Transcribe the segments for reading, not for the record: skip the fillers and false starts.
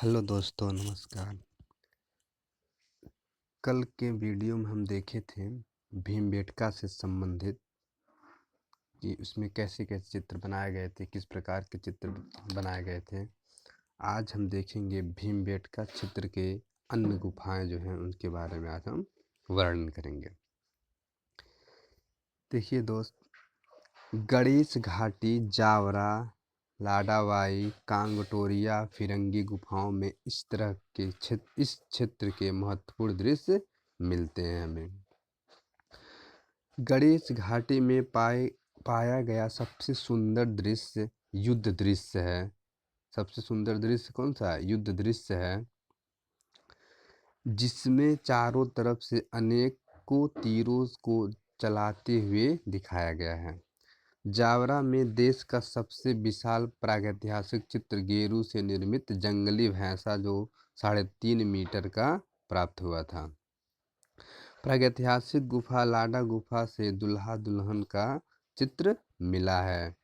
Hello दोस्तों, नमस्कार। कल के वीडियो में हम देखे थे भीमबेटका से संबंधित कि उसमें कैसे-कैसे चित्र बनाए गए थे, किस प्रकार के चित्र बनाए गए थे। आज हम देखेंगे भीमबेटका चित्र के अन्य गुफाएं जो हैं उनके बारे में आज हम वर्णन करेंगे। देखिए दोस्त, गणेश घाटी, जावरा, लाडावाई, कांगटोरिया, फिरंगी गुफाओं में इस क्षेत्र के महत्वपूर्ण दृश्य मिलते हैं हमें। गणेश घाटी में पाया गया सबसे सुंदर दृश्य युद्ध दृश्य है। सबसे सुंदर दृश्य कौन सा है? युद्ध दृश्य है, जिसमें चारों तरफ से अनेकों तीरों को चलाते हुए दिखाया गया है। जावरा में देश का सबसे विशाल प्रागैतिहासिक चित्र गेरू से निर्मित जंगली भैंसा जो 3.5 मीटर का प्राप्त हुआ था। प्रागैतिहासिक गुफा लाडा गुफा से दूल्हा दुल्हन का चित्र मिला है।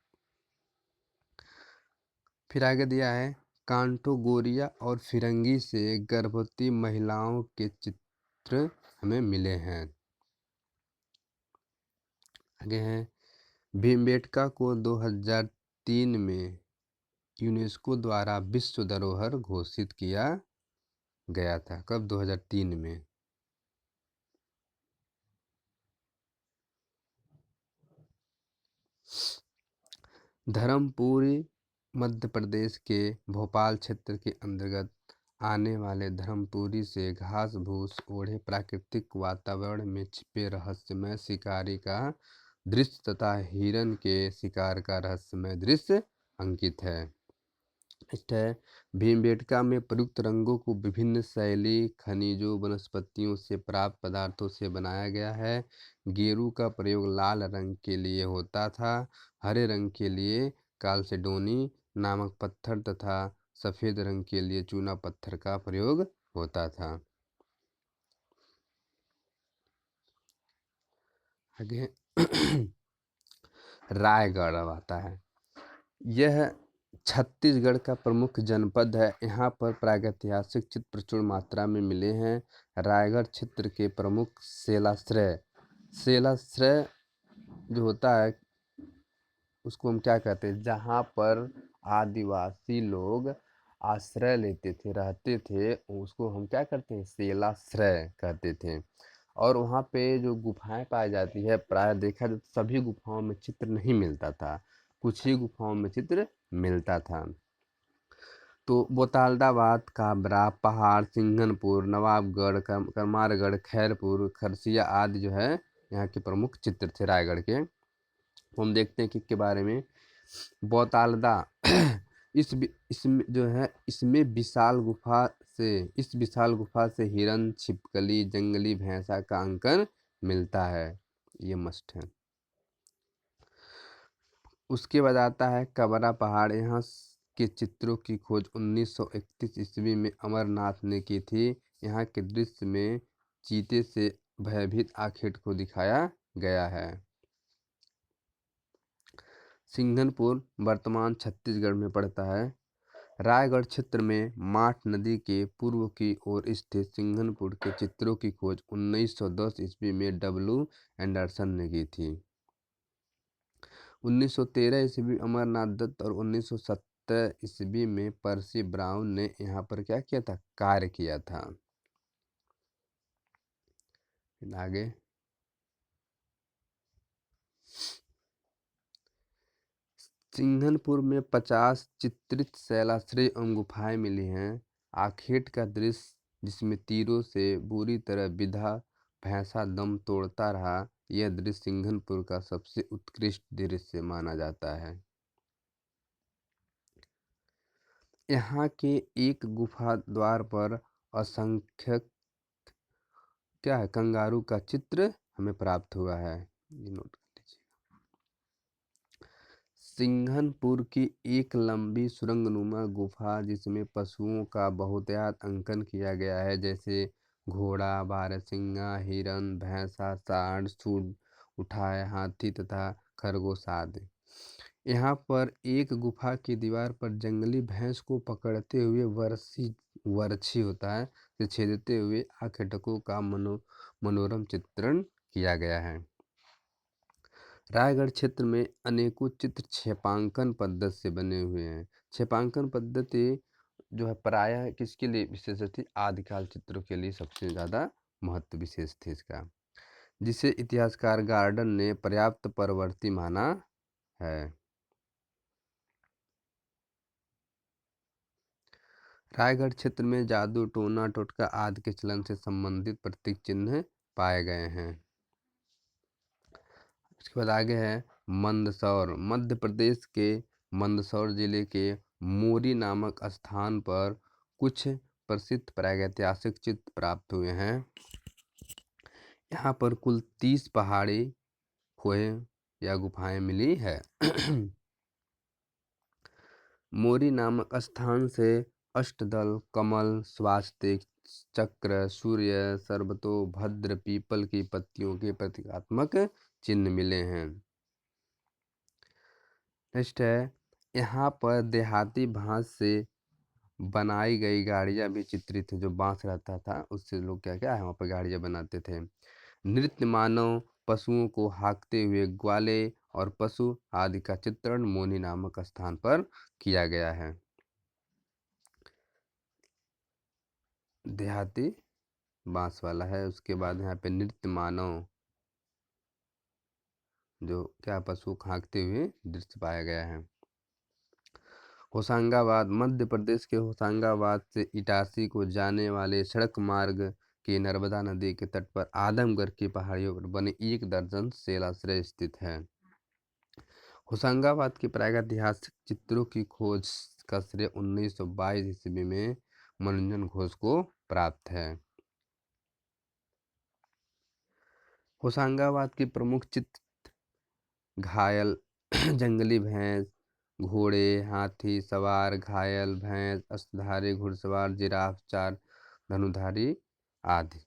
फिर आगे दिया है कांटोगोरिया और फिरंगी से गर्भवती महिलाओं के चित्र हमें मिले हैं। आगे हैं भीमबेटका को 2003 में यूनेस्को द्वारा विश्व धरोहर घोषित किया गया था। कब? 2003 में। धर्मपुरी मध्य प्रदेश के भोपाल क्षेत्र के अंतर्गत आने वाले धर्मपुरी से घास भूस ओढ़े प्राकृतिक वातावरण में छिपे रहस्यमय शिकारी का दृश्य तथा हिरण के शिकार का रहस्यमय दृश्य अंकित है। नेक्स्ट है भीमबेटका में प्रयुक्त रंगों को विभिन्न शैली खनिजों वनस्पतियों से प्राप्त पदार्थों से बनाया गया है। गेरू का प्रयोग लाल रंग के लिए होता था, हरे रंग के लिए काल्सेडोनी नामक पत्थर तथा सफ़ेद रंग के लिए चूना पत्थर का प्रयोग होता था। आगे रायगढ़ अब आता है। यह छत्तीसगढ़ का प्रमुख जनपद है। यहाँ पर प्रागैतिहासिक चित्र प्रचुर मात्रा में मिले हैं। रायगढ़ क्षेत्र के प्रमुख शैलाश्रय जो होता है उसको हम क्या कहते हैं? जहाँ पर आदिवासी लोग आश्रय लेते थे, रहते थे, उसको हम क्या करते हैं? शैलाश्रय कहते थे। और वहाँ पे जो गुफाएं पाई जाती है, प्राय देखा जाए तो सभी गुफाओं में चित्र नहीं मिलता था, कुछ ही गुफाओं में चित्र मिलता था। तो बोतालदाबाद, काबरा, पहाड़, सिंघनपुर, नवाबगढ़, करमारगढ़, खैरपुर, खरसिया आदि जो है यहाँ के प्रमुख चित्र थे रायगढ़ के। हम देखते हैं कि के बारे में बोतालदा इसमें जो है इसमें इस विशाल गुफा से हिरन, छिपकली, जंगली भैंसा का अंकन मिलता है। ये मस्ट है। उसके बाद आता है कबरा पहाड़। यहाँ के चित्रों की खोज 1931 ईस्वी में अमरनाथ ने की थी। यहाँ के दृश्य में चीते से भयभीत आखेट को दिखाया गया है। सिंघनपुर वर्तमान छत्तीसगढ़ में पड़ता है। रायगढ़ क्षेत्र में माठ नदी के पूर्व की ओर स्थित सिंघनपुर के चित्रों की खोज 1910 ईस्वी में डब्ल्यू एंडरसन ने की थी। 1913 ईस्वी अमरनाथ दत्त और 1970 ईस्वी में पर्सी ब्राउन ने यहाँ पर क्या किया था? कार्य किया था। आगे सिंघनपुर में 50 चित्रित शैलाश्रय एवं गुफाएं मिली हैं। आखेट का दृश्य जिसमें तीरों से बुरी तरह बिधा भैंसा दम तोड़ता रहा, यह दृश्य सिंघनपुर का सबसे उत्कृष्ट दृश्य माना जाता है। यहाँ के एक गुफा द्वार पर असंख्य क्या है? कंगारू का चित्र हमें प्राप्त हुआ है। ये नोट कर लीजिए। सिंघनपुर की एक लंबी सुरंगनुमा गुफा जिसमें पशुओं का बहुतायत अंकन किया गया है, जैसे घोड़ा, बारहसिंगा, हिरन, भैंसा, सांड, सूंड उठाए, हाथी तथा खरगोश आदि। यहाँ पर एक गुफा की दीवार पर जंगली भैंस को पकड़ते हुए वर्ची होता है से छेदते हुए आखेटकों का मनोरम चित्रण किया गया है। रायगढ़ क्षेत्र में अनेकों चित्र छेपांकन पद्धति से बने हुए हैं। छेपांकन पद्धति जो है प्रायः किसके लिए विशेष थी? आदिकाल चित्रों के लिए सबसे ज़्यादा महत्व विशेष थे इसका, जिसे इतिहासकार गार्डन ने पर्याप्त परवर्ती माना है। रायगढ़ क्षेत्र में जादू, टोना टोटका आदि के चलन से संबंधित प्रतीक चिन्ह पाए गए हैं। इसके बाद आगे है मंदसौर। मध्य प्रदेश के मंदसौर जिले के मोरी नामक स्थान पर कुछ प्रसिद्ध प्रागैतिहासिक चित्र प्राप्त हुए हैं। यहाँ पर कुल 30 पहाड़ी खोए या गुफाएं मिली है। मोरी नामक स्थान से अष्टदल, कमल, स्वास्तिक, चक्र, सूर्य, सर्वतोभद्र, पीपल की पत्तियों के प्रतीकात्मक चिन्ह मिले हैं। नेक्स्ट है, यहाँ पर देहाती बांस से बनाई गई गाड़ियाँ भी चित्रित है। जो बांस रहता था उससे लोग क्या क्या है वहाँ पर गाड़ियाँ बनाते थे। नृत्य मानव पशुओं को हाँकते हुए ग्वाले और पशु आदि का चित्रण मोनी नामक स्थान पर किया गया है। देहाती बांस वाला है। उसके बाद यहाँ पे नृत्य मानव जो क्या पशु हाँकते हुए दृश्य पाया गया है। होशंगाबाद। मध्य प्रदेश के होशंगाबाद से इटारसी को जाने वाले सड़क मार्ग के नर्मदा नदी के तट पर आदमगढ़ की पहाड़ियों पर बने 1 दर्जन शैलाश्रय स्थित है। होशंगाबाद के प्रागैतिहासिक चित्रों की खोज का श्रेय 1922 ईस्वी में मनोरंजन घोष को प्राप्त है। होशंगाबाद के प्रमुख चित्र घायल, जंगली भैंस, घोड़े, हाथी सवार, घायल भैंस, अष्टधारी घुड़सवार, जिराफ, 4 धनुधारी आदि।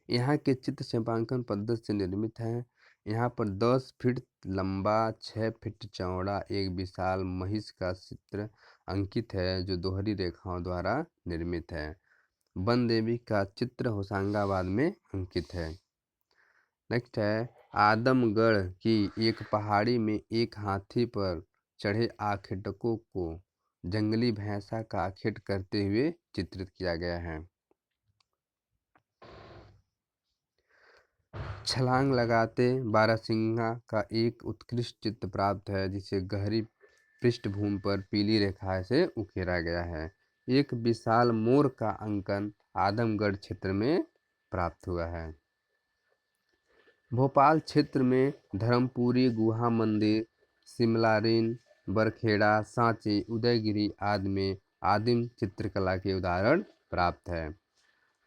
यहाँ के चित्र छेपांकन पद्धति से निर्मित हैं। यहाँ पर 10 फीट लंबा, 6 फीट चौड़ा एक विशाल महिष का चित्र अंकित है, जो दोहरी रेखाओं द्वारा निर्मित है। वन देवी का चित्र होशंगाबाद में अंकित है। नेक्स्ट है, आदमगढ़ की एक पहाड़ी में एक हाथी पर चढ़े आखेटकों को जंगली भैंसा का आखेट करते हुए चित्रित किया गया है। छलांग लगाते बारहसिंगा का एक उत्कृष्ट चित्र प्राप्त है, जिसे गहरी पृष्ठभूमि पर पीली रेखा से उकेरा गया है। एक विशाल मोर का अंकन आदमगढ़ क्षेत्र में प्राप्त हुआ है। भोपाल क्षेत्र में धर्मपुरी गुहा मंदिर, सिमलारिन, बरखेड़ा, सांची, उदयगिरी आदि में आदिम चित्रकला के उदाहरण प्राप्त है।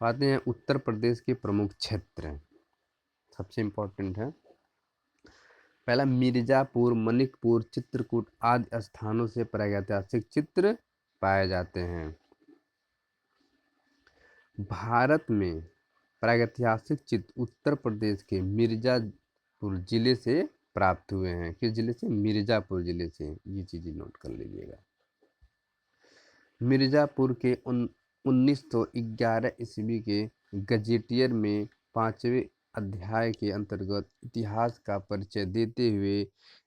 आते हैं उत्तर प्रदेश के प्रमुख क्षेत्र, सबसे इम्पोर्टेंट है। पहला मिर्जापुर, मनिकपुर, चित्रकूट आदि स्थानों से प्रागैतिहासिक चित्र पाए जाते हैं। भारत में प्रागैतिहासिक चित्र उत्तर प्रदेश के मिर्जापुर जिले से प्राप्त हुए हैं। किस जिले से? मिर्जापुर जिले से। ये चीज़ें नोट कर लीजिएगा। मिर्जापुर के 1911 ईस्वी के गजेटियर में 5वें अध्याय के अंतर्गत इतिहास का परिचय देते हुए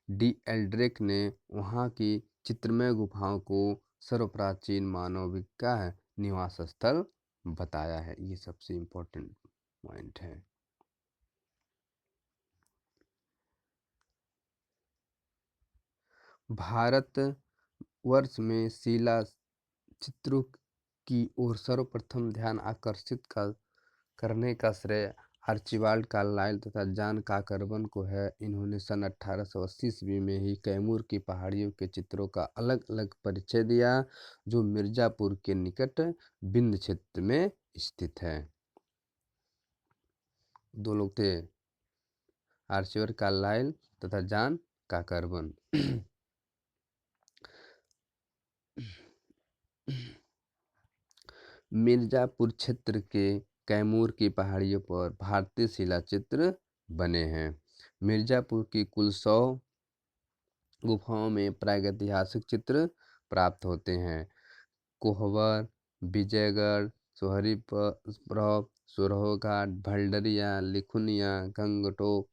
डी एल्ड्रिक ने वहाँ की चित्रमय गुफाओं को सर्वप्राचीन मानव का निवास स्थल बताया है। ये सबसे इम्पोर्टेंट पॉइंट है। भारत वर्ष में शिला चित्रों की ओर सर्वप्रथम ध्यान आकर्षित करने का श्रेय आर्चिबाल्ड कार्लाइल तथा जॉन कॉकरबर्न को है। इन्होंने सन 1880 ईस्वी में ही कैमूर की पहाड़ियों के चित्रों का अलग अलग परिचय दिया, जो मिर्जापुर के निकट विंध्य क्षेत्र में स्थित है। 2 लोग थे, आर्चिबाल्ड कार्लाइल तथा जॉन कॉकरबर्न। मिर्जापुर क्षेत्र के कैमूर की पहाड़ियों पर भारतीय शिलाचित्र बने हैं। मिर्जापुर की कुल 100 गुफाओं में प्रागैतिहासिक चित्र प्राप्त होते हैं। कोहबर, विजयगढ़, सोहरीपरव, सुरहो घाट, भंडरिया, लिखुनिया, गंगटोक,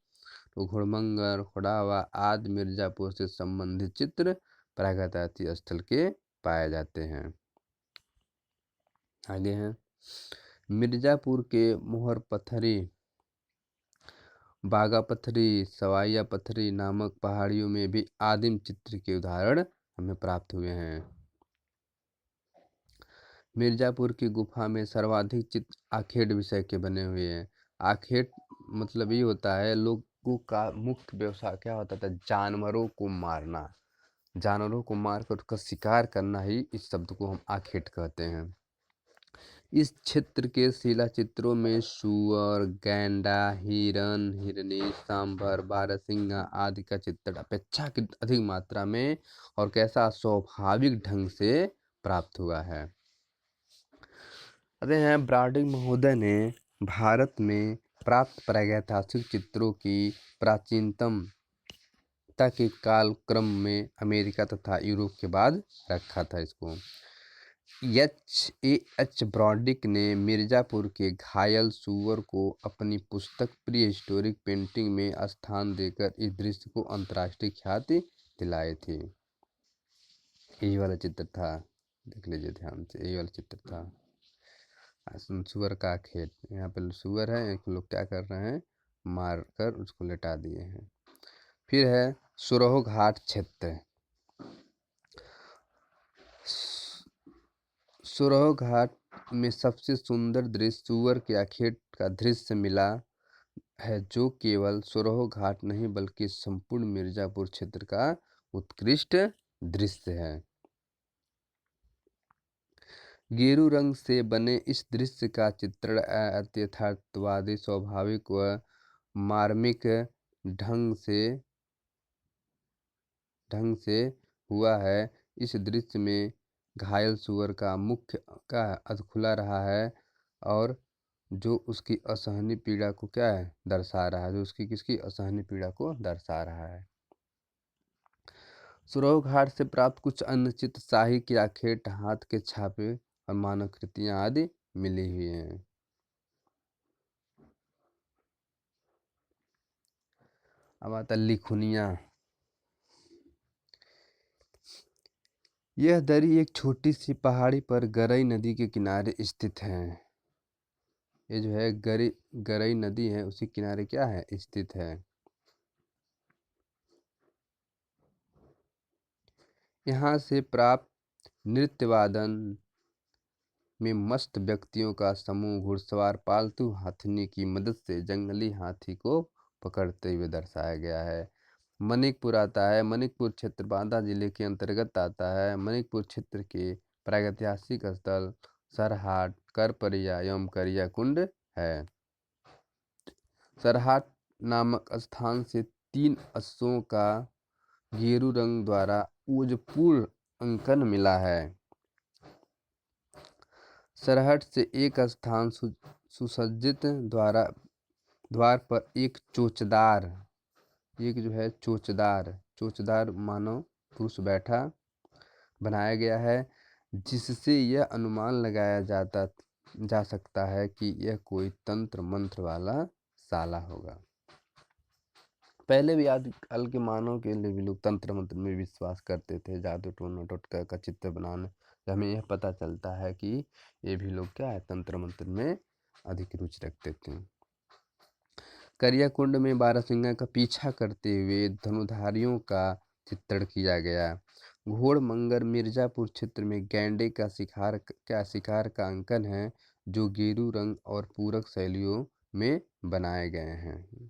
घुड़मंगर, खुड़ावा आदि मिर्जापुर से संबंधित चित्र प्रागैतिहासिक स्थल के पाए जाते हैं। आगे हैं मिर्जापुर के मोहर पत्थरी, बागा पत्थरी, सवाइया पत्थरी नामक पहाड़ियों में भी आदिम चित्र के उदाहरण हमें प्राप्त हुए हैं। मिर्जापुर की गुफा में सर्वाधिक चित्र आखेट विषय के बने हुए हैं। आखेट मतलब ये होता है लोगों का मुख्य व्यवसाय क्या होता था, जानवरों को मारना, जानवरों को मारकर उसका शिकार करना ही इस शब्द को हम आखेट कहते हैं। इस क्षेत्र के शिला चित्रों में सूअर, गैंडा, हिरन, हिरनी, सांभर, बारहसिंगा आदि का चित्रण अपेक्षाकृत अधिक मात्रा में और कैसा स्वाभाविक ढंग से प्राप्त हुआ है। कहते हैं ब्राडिग महोदय ने भारत में प्राप्त प्रागैतिहासिक चित्रों की प्राचीनतमता के कालक्रम में अमेरिका तथा यूरोप के बाद रखा था। इसको एच ब्रॉडिक ने मिर्जापुर के घायल सूअर को अपनी पुस्तक प्री हिस्टोरिक पेंटिंग में स्थान देकर इस दृश्य को अंतर्राष्ट्रीय ख्याति दिलाई थी। यही वाला चित्र था, देख लीजिए ध्यान से, यही वाला चित्र था सूअर का खेत। यहाँ पे सूअर है, एक लोग क्या कर रहे हैं, मार कर उसको लेटा दिए हैं। फिर है सुरहो घाट क्षेत्र। सुरहो घाट में सबसे सुंदर दृश्य सूअर के आखेट का दृश्य मिला है, जो केवल सुरहो घाट नहीं बल्कि संपूर्ण मिर्जापुर क्षेत्र का उत्कृष्ट दृश्य है। गेरू रंग से बने इस दृश्य का चित्रण यथार्थवादी, स्वाभाविक व मार्मिक ढंग से हुआ है। इस दृश्य में घायल सूअर का मुख का अर्थ खुला रहा है और जो उसकी असहनीय पीड़ा को क्या है दर्शा रहा है, जो उसकी किसकी असहनीय पीड़ा को दर्शा रहा है। सुरहो घाट से प्राप्त कुछ अन्य चित्र शाही की आखेट, हाथ के छापे और मानवकृतियां आदि मिली हुई हैं। अब आता लिखुनिया। यह दरी एक छोटी सी पहाड़ी पर गरई नदी के किनारे स्थित है। ये जो है गरई नदी है, उसी किनारे क्या है स्थित है। यहाँ से प्राप्त नृत्य वादन में मस्त व्यक्तियों का समूह घुड़सवार पालतू हाथनी की मदद से जंगली हाथी को पकड़ते हुए दर्शाया गया है। मनिकपुर आता है। मनिकपुर क्षेत्र बांदा जिले के अंतर्गत आता है। मनिकपुर क्षेत्र के प्रागैतिहासिक स्थल सरहाट, करपरिया एवं करिया कुंड है। सरहाट नामक स्थान से 3 अश्वों का गेरू रंग द्वारा ओजपूर्ण अंकन मिला है। सरहट से एक स्थान सुसज्जित द्वार पर एक चोचदार मानव पुरुष बैठा बनाया गया है, जिससे यह अनुमान लगाया जा सकता है कि यह कोई तंत्र मंत्र वाला साला होगा। पहले भी आदिकाल के मानव के लिए भी लोग तंत्र मंत्र में विश्वास करते थे, जादू टोना टोटका का चित्र बनाने। हमें यह पता चलता है कि ये भी लोग क्या है तंत्र मंत्र में अधिक रुचि रखते थे। करिया कुंड में बारहसिंगा का पीछा करते हुए धनुधारियों का चित्रण किया गया। घोड़मंगर मिर्जापुर क्षेत्र में गैंडे का शिकार का अंकन है, जो गेरू रंग और पूरक शैलियों में बनाए गए हैं।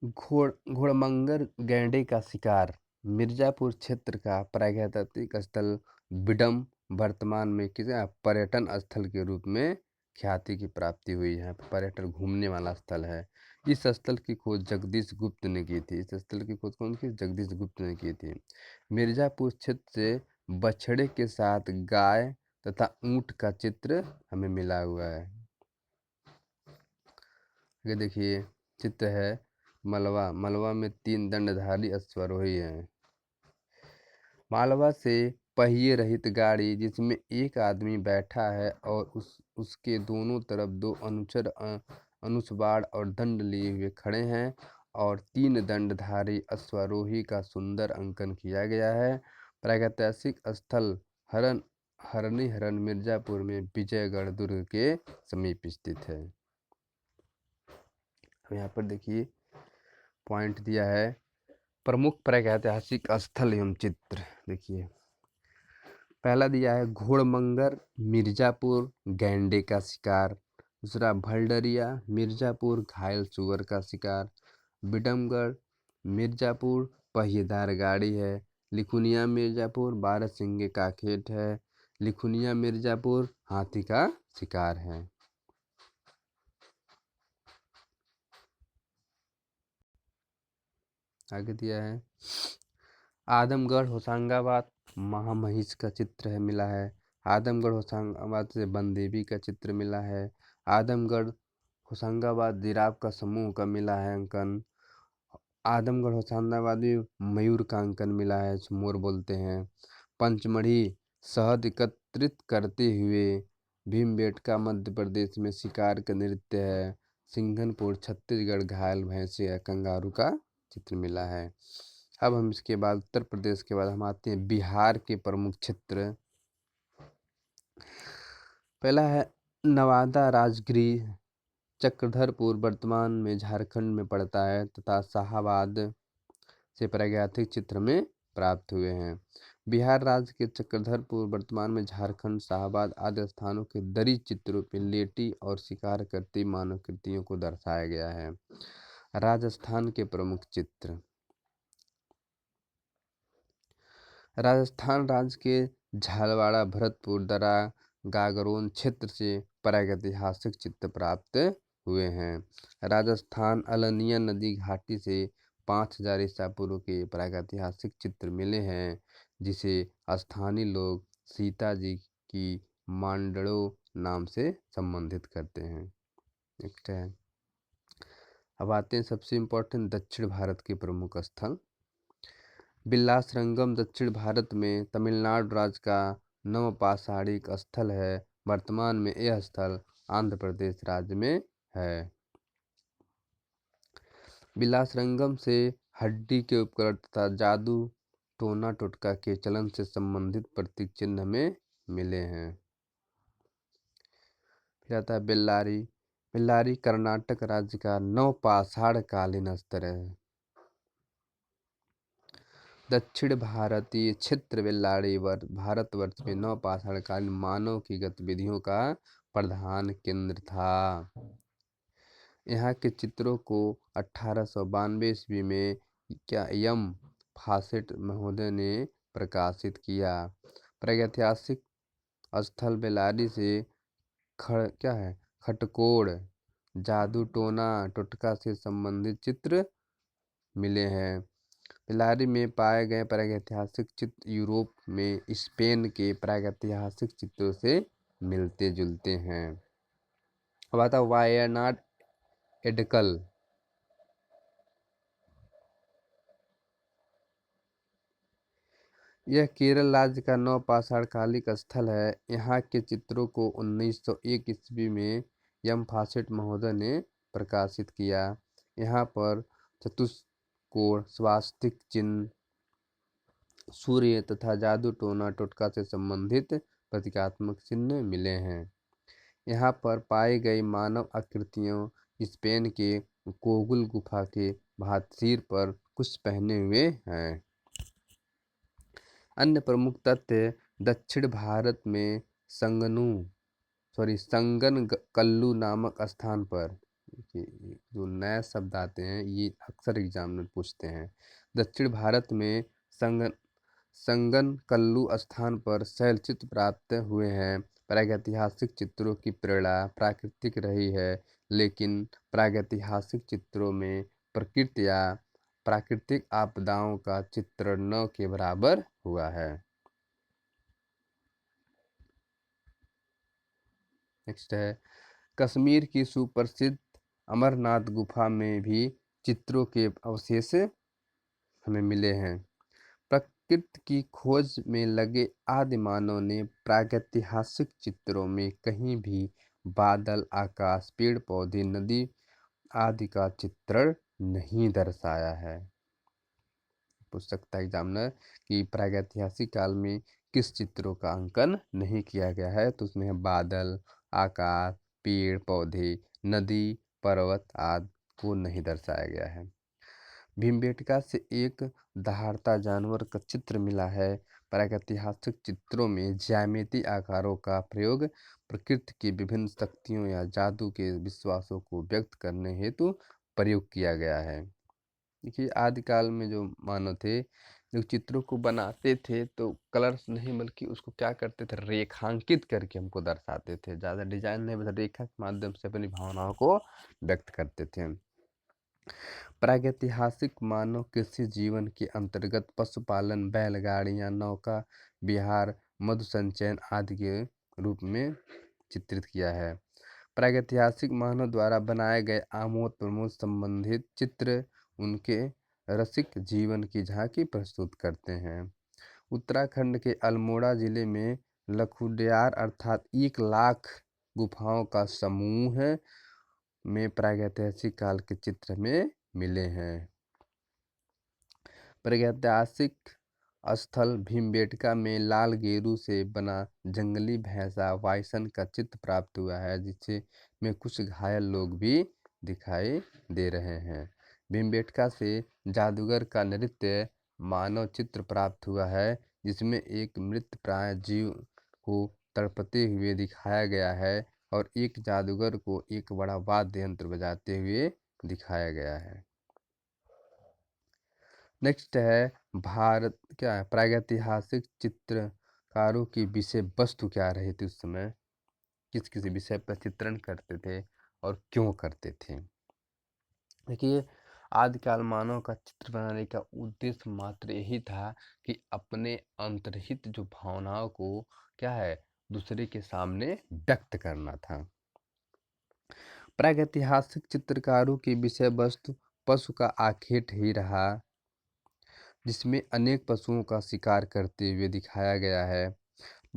घोड़मंगर गैंडे का शिकार मिर्जापुर क्षेत्र का प्रागैतिहासिक स्थल बिडम वर्तमान में किसी पर्यटन स्थल के रूप में ख्याति की प्राप्ति हुई है। पर्यटन घूमने वाला स्थल है। इस स्थल की खोज जगदीश गुप्त ने की थी। इस स्थल की खोज कौन की? जगदीश गुप्त ने की थी। मिर्जापुर क्षेत्र से बछड़े के साथ गाय तथा ऊंट का चित्र हमें मिला हुआ है। ये देखिए चित्र है मलवा में 3 दंडधारी अश्वारोही हैं। मालवा से पहिए रहित गाड़ी जिसमें एक आदमी बैठा है और उसके दोनों तरफ दो अनुचर अनुचबाड़ और दंड लिए हुए खड़े हैं और 3 दंडधारी अश्वारोही का सुंदर अंकन किया गया है। प्रागैतिहासिक स्थल हरणी मिर्जापुर में विजयगढ़ दुर्ग के समीप स्थित है। अब यहाँ पर देखिए पॉइंट दिया है, प्रमुख प्रागैतिहासिक स्थल एवं चित्र। देखिए पहला दिया है घोड़मंगर मिर्जापुर गैंडे का शिकार। दूसरा भलडरिया मिर्जापुर घायल सुअर का शिकार। बिडमगढ़ मिर्जापुर पहिएदार गाड़ी है। लिखुनिया मिर्जापुर बारहसिंगे का खेत है। लिखुनिया मिर्जापुर हाथी का शिकार है। आगे दिया है आदमगढ़ होशंगाबाद महामहिष का चित्र है मिला है। आदमगढ़ होशंगाबाद से बनदेवी का चित्र मिला है। आदमगढ़ होशंगाबाद जिराफ का समूह का मिला है अंकन। आदमगढ़ होशंगाबाद में मयूर का अंकन मिला है, मोर बोलते हैं। पंचमढ़ी शहद एकत्रित करते हुए भीमबेटका मध्य प्रदेश में शिकार का नृत्य है। सिंघनपुर छत्तीसगढ़ घायल भैंस या कंगारू का चित्र मिला है। अब हम इसके बाद उत्तर प्रदेश के बाद हम आते हैं बिहार के प्रमुख क्षेत्र। पहला है नवादा राजगीर चक्रधरपुर वर्तमान में झारखंड में पड़ता है तथा शाहाबाद से प्रागैतिक चित्र में प्राप्त हुए हैं। बिहार राज्य के चक्रधरपुर वर्तमान में झारखंड शाहाबाद आदि स्थानों के दरी चित्रों पर लेटी और शिकार करती मानव कृतियों को दर्शाया गया है। राजस्थान के प्रमुख चित्र। राजस्थान राज्य के झालवाड़ा भरतपुर दरा गागरोन क्षेत्र से प्रागैतिहासिक चित्र प्राप्त हुए हैं। राजस्थान अलनिया नदी घाटी से 5000 ईसा पूर्व के प्रागैतिहासिक चित्र मिले हैं जिसे स्थानीय लोग सीता जी की मांडलो नाम से संबंधित करते हैं। नेक्स्ट है, अब आते हैं सबसे इम्पोर्टेंट दक्षिण भारत के प्रमुख स्थल। बिलासरंगम दक्षिण भारत में तमिलनाडु राज्य का नवपाषाणिक स्थल है। वर्तमान में यह स्थल आंध्र प्रदेश राज्य में है। बिलासरंगम से हड्डी के उपकरण तथा जादू टोना टोटका के चलन से संबंधित प्रतीक चिन्ह में मिले हैं। फिर आता है बेल्लारी। बेल्लारी कर्नाटक राज्य का नवपाषाण कालीन स्थल है। दक्षिण भारतीय क्षेत्र बेल्लारी भारतवर्ष में नवपाषाण कालीन मानव की गतिविधियों का प्रधान केंद्र था। यहाँ के चित्रों को 1892 ईस्वी में एम फासेट महोदय ने प्रकाशित किया। प्रागैतिहासिक स्थल बेल्लारी से खटकोड़ जादू टोना टोटका से संबंधित चित्र मिले हैं। बेल्लारी में पाए गए प्रागैतिहासिक चित्र यूरोप में स्पेन के प्रागैतिहासिक चित्रों से मिलते जुलते हैं। अब आता है वायनाड एडकल। यह केरल राज्य का नवपाषाण कालिक स्थल है। यहाँ के चित्रों को 1901 ईस्वी में एम फासेट महोदय ने प्रकाशित किया। यहाँ पर चतुष्कोण स्वास्तिक चिन्ह सूर्य तथा जादू टोना टोटका से संबंधित प्रतीकात्मक चिन्ह मिले हैं। यहाँ पर पाई गई मानव आकृतियों स्पेन के कोगुल गुफा के भांति सिर पर कुछ पहने हुए हैं। अन्य प्रमुख तथ्य दक्षिण भारत में संगन कल्लू नामक स्थान पर, जो नए शब्द आते हैं ये अक्सर एग्जाम में पूछते हैं। दक्षिण भारत में संगन कल्लू स्थान पर शैलचित्र प्राप्त हुए हैं। प्रागैतिहासिक चित्रों की प्रेरणा प्राकृतिक रही है, लेकिन प्रागैतिहासिक चित्रों में प्रकृति या प्राकृतिक आपदाओं का चित्रण न के बराबर हुआ है। नेक्स्ट है, कश्मीर की सुप्रसिद्ध अमरनाथ गुफा में भी चित्रों के अवशेष हमें मिले हैं। प्रकृति की खोज में लगे आदि मानव ने प्रागैतिहासिक चित्रों में कहीं भी बादल, आकाश, पेड़ पौधे, नदी आदि का चित्रण नहीं दर्शाया है। पूछ सकता है एग्जामिनर कि प्रागैतिहासिक काल में किस चित्रों का अंकन नहीं किया गया है, तो उसमें है बादल, आकाश, पेड़ पौधे, नदी, पर्वत आदि को नहीं दर्शाया गया है। भीमबेटका से एक दहाड़ता जानवर का चित्र मिला है। प्रागैतिहासिक चित्रों में ज्यामितीय आकारों का प्रयोग प्रकृति की विभिन्न शक्तियों या जादू के विश्वासों को व्यक्त करने हेतु प्रयोग किया गया है। देखिए आदिकाल में जो मानव थे, जो चित्रों को बनाते थे तो कलर्स नहीं बल्कि उसको क्या करते थे, रेखांकित करके हमको दर्शाते थे। ज़्यादा डिजाइन नहीं, बस रेखा के माध्यम से अपनी भावनाओं को व्यक्त करते थे। प्रागैतिहासिक मानव कृषि जीवन के अंतर्गत पशुपालन, बैलगाड़ियां, नौका विहार, मधु संचयन आदि के रूप में चित्रित किया है। प्रागैतिहासिक मानव द्वारा बनाए गए आमोद प्रमोद संबंधित चित्र उनके रसिक जीवन की झांकी प्रस्तुत करते हैं। उत्तराखंड के अल्मोड़ा जिले में लखुडियार अर्थात 1 लाख गुफाओं का समूह में प्रागैतिहासिक काल के चित्र में मिले हैं। प्रागैतिहासिक स्थल भीमबेटका में लाल गेरू से बना जंगली भैंसा वाइसन का चित्र प्राप्त हुआ है, जिससे में कुछ घायल लोग भी दिखाई दे रहे हैं। भीमबेटका से जादूगर का नृत्य मानव चित्र प्राप्त हुआ है, जिसमें एक मृत प्राय जीव को तड़पते हुए दिखाया गया है और एक जादूगर को एक बड़ा वाद्य यंत्र बजाते हुए दिखाया गया है। नेक्स्ट है भारत क्या है, प्रागैतिहासिक चित्रकारों की विषय वस्तु क्या रही थी उस समय, किस किस विषय पर चित्रण करते थे और क्यों करते थे। देखिए आदिकाल मानव का चित्र बनाने का उद्देश्य मात्र यही था कि अपने अंतर्हित जो भावनाओं को क्या है दूसरे के सामने व्यक्त करना था। प्रागैतिहासिक चित्रकारों की विषय वस्तु पशु का आखेट ही रहा, जिसमें अनेक पशुओं का शिकार करते हुए दिखाया गया है।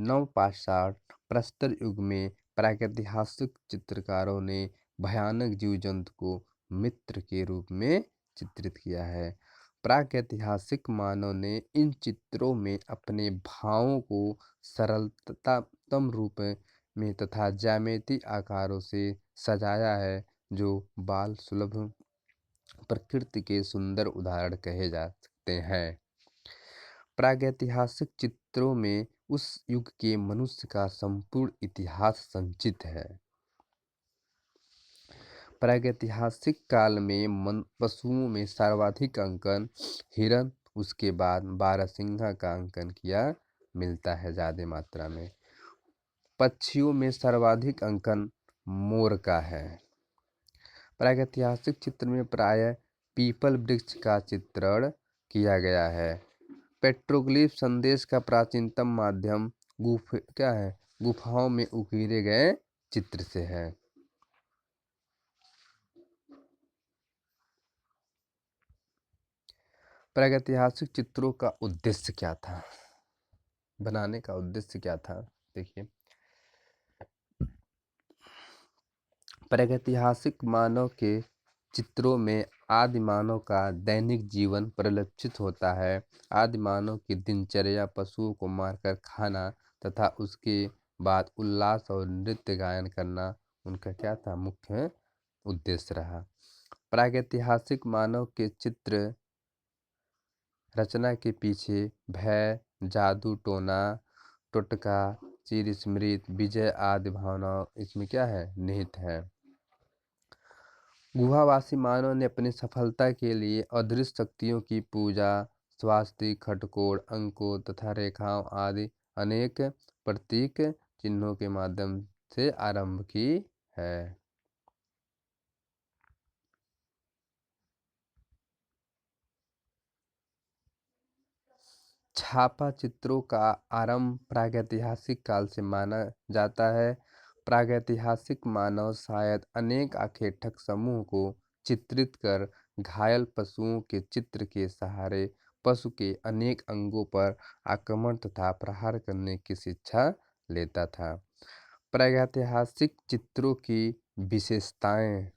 नवपाषाण प्रस्तर युग में प्रागैतिहासिक चित्रकारों ने भयानक जीव जंतु को मित्र के रूप में चित्रित किया है। प्रागैतिहासिक मानव ने इन चित्रों में अपने भावों को सरलतम रूप में तथा ज्यामितीय आकारों से सजाया है, जो बाल सुलभ प्रकृति के सुंदर उदाहरण कहे जा सकते हैं। प्रागैतिहासिक चित्रों में उस युग के मनुष्य का संपूर्ण इतिहास संचित है। प्रागैतिहासिक काल में पशुओं में सर्वाधिक अंकन हिरण, उसके बाद बारहसिंघा का अंकन किया मिलता है ज़्यादा मात्रा में। पक्षियों में सर्वाधिक अंकन मोर का है। प्रागैतिहासिक चित्र में प्रायः पीपल वृक्ष का चित्रण किया गया है। पेट्रोग्लिफ संदेश का प्राचीनतम माध्यम गुफाओं में उकेरे गए चित्र से है। प्रागैतिहासिक चित्रों का उद्देश्य क्या था, बनाने का उद्देश्य क्या था। देखिए प्रागैतिहासिक मानव के चित्रों में आदि मानव का दैनिक जीवन परिलक्षित होता है। आदि मानव की दिनचर्या पशुओं को मारकर खाना तथा उसके बाद उल्लास और नृत्य गायन करना उनका क्या था, मुख्य उद्देश्य रहा। प्रागैतिहासिक मानव के चित्र रचना के पीछे भय, जादू टोना, टोटका, चिर स्मृति, विजय आदि भावना इसमें क्या है, निहित है। गुहावासी मानव ने अपनी सफलता के लिए अदृश्य शक्तियों की पूजा स्वास्तिक, खटकोड़, अंकों तथा रेखाओं आदि अनेक प्रतीक चिन्हों के माध्यम से आरंभ की है। छापा चित्रों का आरंभ प्रागैतिहासिक काल से माना जाता है। प्रागैतिहासिक मानव शायद अनेक आखेटक समूह को चित्रित कर घायल पशुओं के चित्र के सहारे पशु के अनेक अंगों पर आक्रमण तथा प्रहार करने की शिक्षा लेता था। प्रागैतिहासिक चित्रों की विशेषताएं।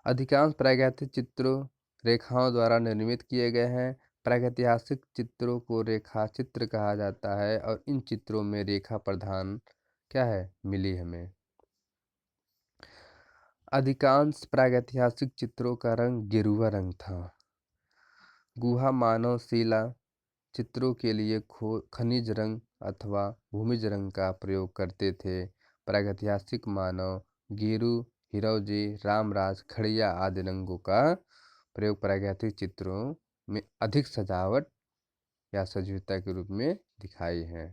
अधिकांश प्रागैतिक चित्रों रेखाओं द्वारा निर्मित किए गए हैं। प्रागैतिहासिक चित्रों को रेखा चित्र कहा जाता है और इन चित्रों में रेखा प्रधान क्या है मिली हमें। अधिकांश प्रागैतिहासिक चित्रों का रंग गेरुआ रंग था। गुहा मानव शिला चित्रों के लिए खनिज रंग अथवा भूमिज रंग का प्रयोग करते थे। प्रागैतिहासिक मानव गेरू, हिरौजी, रामराज, खड़िया आदि रंगों का प्रयोग प्रागैतिक चित्रों में अधिक सजावट या सजीवता के रूप में दिखाई है।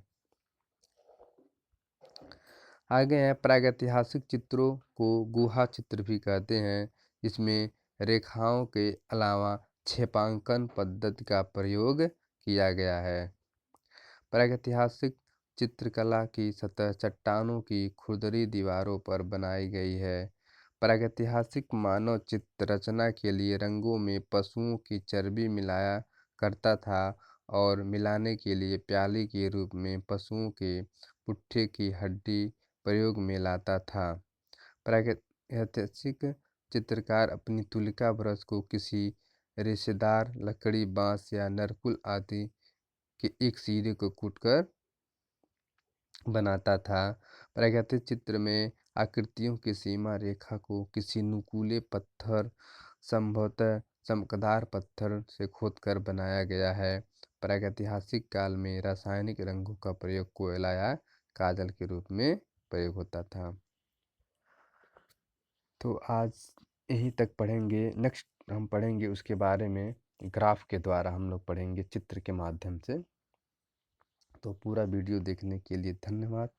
आगे हैं प्रागैतिहासिक चित्रों को गुहा चित्र भी कहते हैं, जिसमें रेखाओं के अलावा छेपांकन पद्धति का प्रयोग किया गया है। प्रागैतिहासिक चित्रकला की सतह चट्टानों की खुरदरी दीवारों पर बनाई गई है। प्रागैतिहासिक मानव चित्र रचना के लिए रंगों में पशुओं की चर्बी मिलाया करता था और मिलाने के लिए प्याली के रूप में पशुओं के पुट्ठे की हड्डी प्रयोग में लाता था। प्रागैतिहासिक चित्रकार अपनी तुलिका ब्रश को किसी रेशेदार लकड़ी, बांस या नरकुल आदि के एक सिरे को कूटकर बनाता था। प्रागैतिक चित्र में आकृतियों की सीमा रेखा को किसी नुकीले पत्थर, संभवतः चमकदार पत्थर से खोदकर बनाया गया है। प्रागैतिहासिक काल में रासायनिक रंगों का प्रयोग कोयला या काजल के रूप में प्रयोग होता था। तो आज यहीं तक पढ़ेंगे। नेक्स्ट हम पढ़ेंगे उसके बारे में ग्राफ के द्वारा हम लोग पढ़ेंगे चित्र के माध्यम से। तो पूरा वीडियो देखने के लिए धन्यवाद।